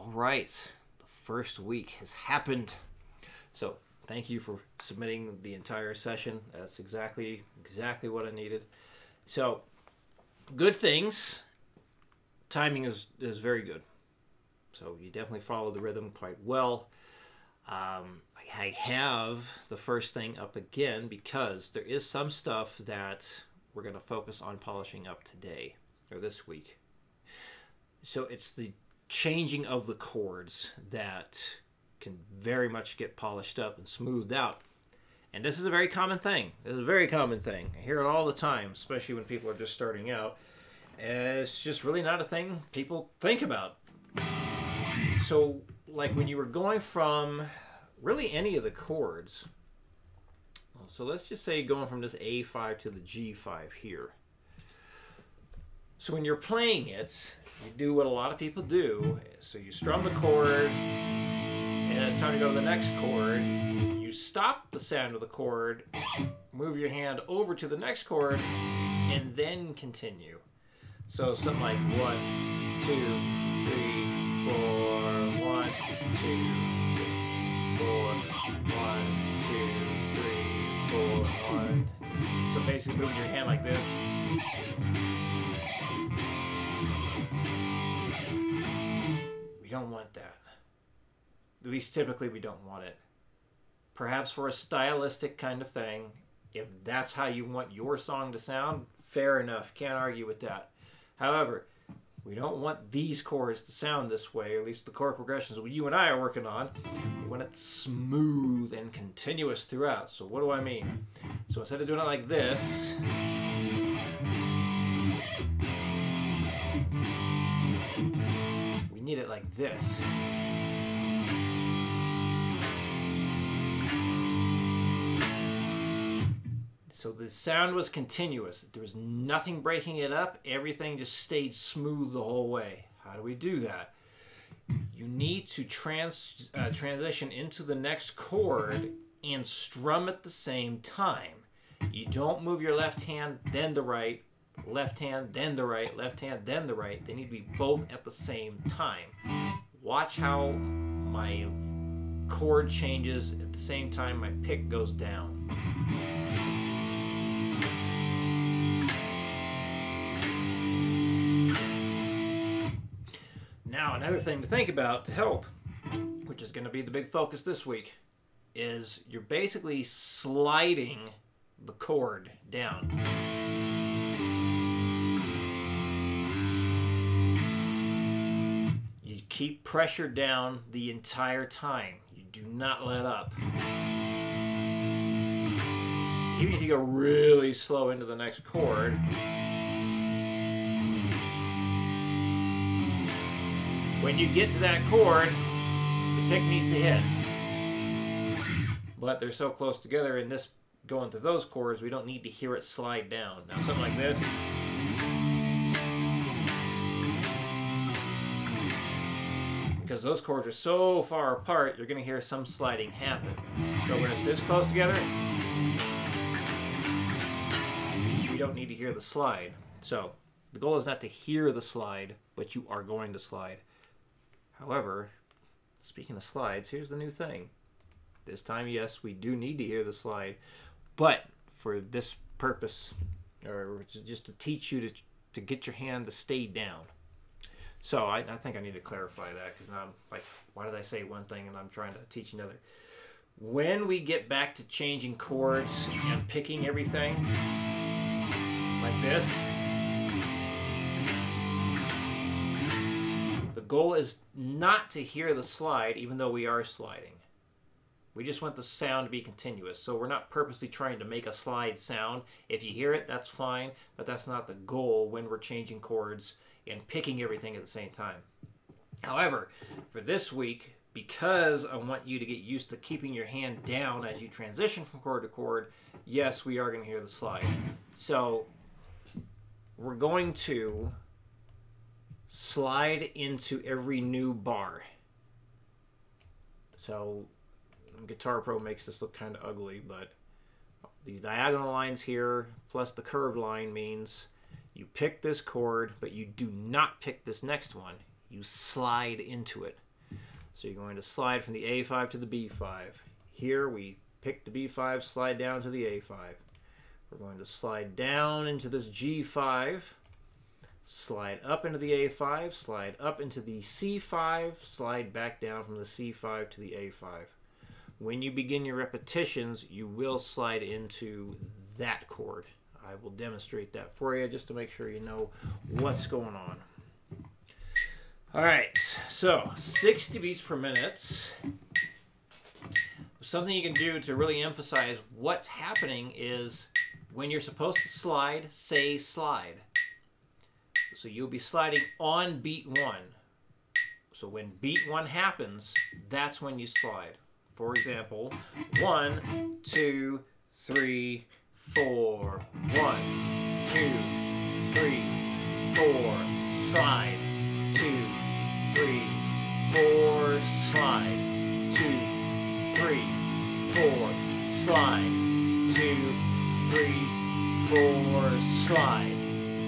All right, the first week has happened. So thank you for submitting the entire session. That's exactly what I needed. So good things. Timing is very good. So you definitely follow the rhythm quite well. I have the first thing up again because there is some stuff that we're going to focus on polishing up today or this week. So it's the changing of the chords that can very much get polished up and smoothed out. And this is a very common thing. This is a very common thing. I hear it all the time, especially when people are just starting out. And it's just really not a thing people think about. So, like when you were going from really any of the chords, so let's just say going from this A5 to the G5 here. So when you're playing it, you do what a lot of people do. So you strum the chord, and it's time to go to the next chord. You stop the sound of the chord, move your hand over to the next chord, and then continue. So something like 1, 2, 3, 4, 1, 2, 3, 4, 1, 2, 3, 4, 1. So basically moving your hand like this. We don't want that. At least typically we don't want it. Perhaps for a stylistic kind of thing, if that's how you want your song to sound, fair enough. Can't argue with that. However, we don't want these chords to sound this way, or at least the chord progressions you and I are working on. We want it smooth and continuous throughout. So what do I mean? So instead of doing it like this, we need it like this. So the sound was continuous. There was nothing breaking it up. Everything just stayed smooth the whole way. How do we do that? You need to transition into the next chord and strum at the same time. You don't move your left hand, then the right, left hand, then the right, left hand, then the right. They need to be both at the same time. Watch how my chord changes at the same time my pick goes down. Now, another thing to think about to help, which is going to be the big focus this week, is you're basically sliding the chord down. You keep pressure down the entire time. You do not let up. Even if you go really slow into the next chord, when you get to that chord, the pick needs to hit. But they're so close together in this going to those chords, we don't need to hear it slide down. Now something like this. Because those chords are so far apart, you're going to hear some sliding happen. But when it's this close together, we don't need to hear the slide. So the goal is not to hear the slide, but you are going to slide. However, speaking of slides, here's the new thing. This time, yes, we do need to hear the slide, but for this purpose, or just to teach you to get your hand to stay down. So I think I need to clarify that, because now I'm like, why did I say one thing and I'm trying to teach another? When we get back to changing chords and picking everything like this, the goal is not to hear the slide, even though we are sliding. We just want the sound to be continuous. So we're not purposely trying to make a slide sound. If you hear it, that's fine, but that's not the goal when we're changing chords and picking everything at the same time. However, for this week, because I want you to get used to keeping your hand down as you transition from chord to chord, yes, we are going to hear the slide. So we're going to slide into every new bar. So Guitar Pro makes this look kind of ugly, but these diagonal lines here plus the curved line means you pick this chord, but you do not pick this next one. You slide into it. So you're going to slide from the A5 to the B5. Here we pick the B5, slide down to the A5. We're going to slide down into this G5, slide up into the A5, slide up into the C5, slide back down from the C5 to the A5. When you begin your repetitions, you will slide into that chord. I will demonstrate that for you just to make sure you know what's going on. All right, so 60 beats per minute. Something you can do to really emphasize what's happening is when you're supposed to slide, say slide. So you'll be sliding on beat 1. So when beat 1 happens, that's when you slide. For example, 1, 2, 3, 4. 1, 2, 3, 4. Slide. 2, 3, 4. Slide. 2, 3, 4. Slide. 2, 3, 4. Slide.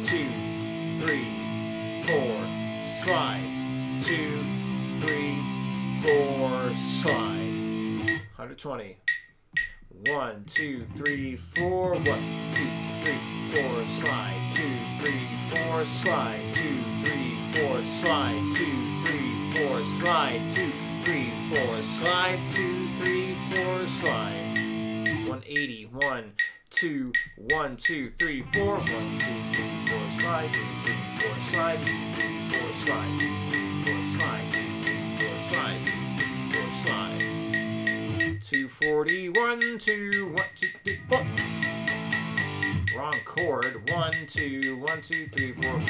2, 3, 4. Slide. 2, 3, 4. Slide. 120. 1, 2, 3, 4. 1, 2, 3, 4. Slide. 2, 3, 4. Slide. 2, 3, 4. Slide. 2, 3, 4. Slide. 2, 3, 4. Slide. 2, 3, 4. Slide. 180. 1, 2, 1, 2, 3, 4. 1, 2, 3, 4. Slide. 2, 3, 4. Slide. 2, 3, 4. Slide. 2, 3, 4. Slide. 2, 3, 4. Slide. 2, 3, 4. Slide. 240. 1, 2, 1, 2, 3, 4. Wrong chord. 1, 2, 1, 2, 3, 4.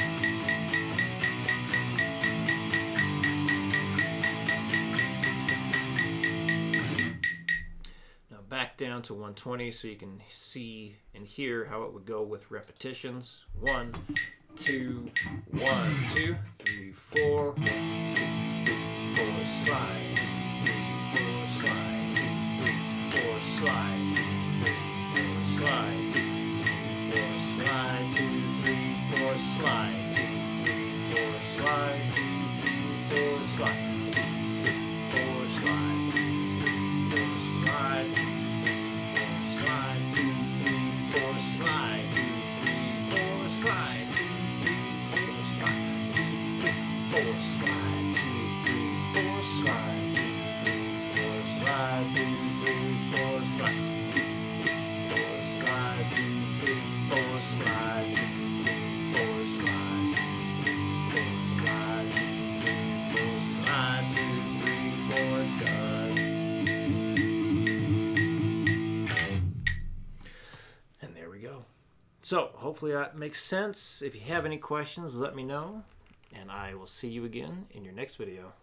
Back down to 120 so you can see and hear how it would go with repetitions. 1, 2, 1, 2, 3, 4. 1, 2, 3, 4. Slide. 2, 3, 4. Slide. 2, 3, 4. Slide. 2, 3, 4. Slide. 2, 3, 4. Slide. 2, 3, 4. Slide. 2, 3, 4. Slide. 2, 3, 4. Slide. 2, 3, 4. Slide. 2, 3, 4. Slide. 2, 3, 4, slide. 2, 3, 4, slide. 2, 3, 4, slide. 2, 3, 4, slide. 2, 3, 4, slide. 2, 3, 4, slide. 2, 3, 4, slide. 2, 3, 4, slide. 2, 3, 4, slide. 2, 3, 4, slide. 2, 3, 4, slide. 2, 3, 4, slide. 2, 3, 4, done. And there we go. So hopefully that makes sense. If you have any questions, let me know, and I will see you again in your next video.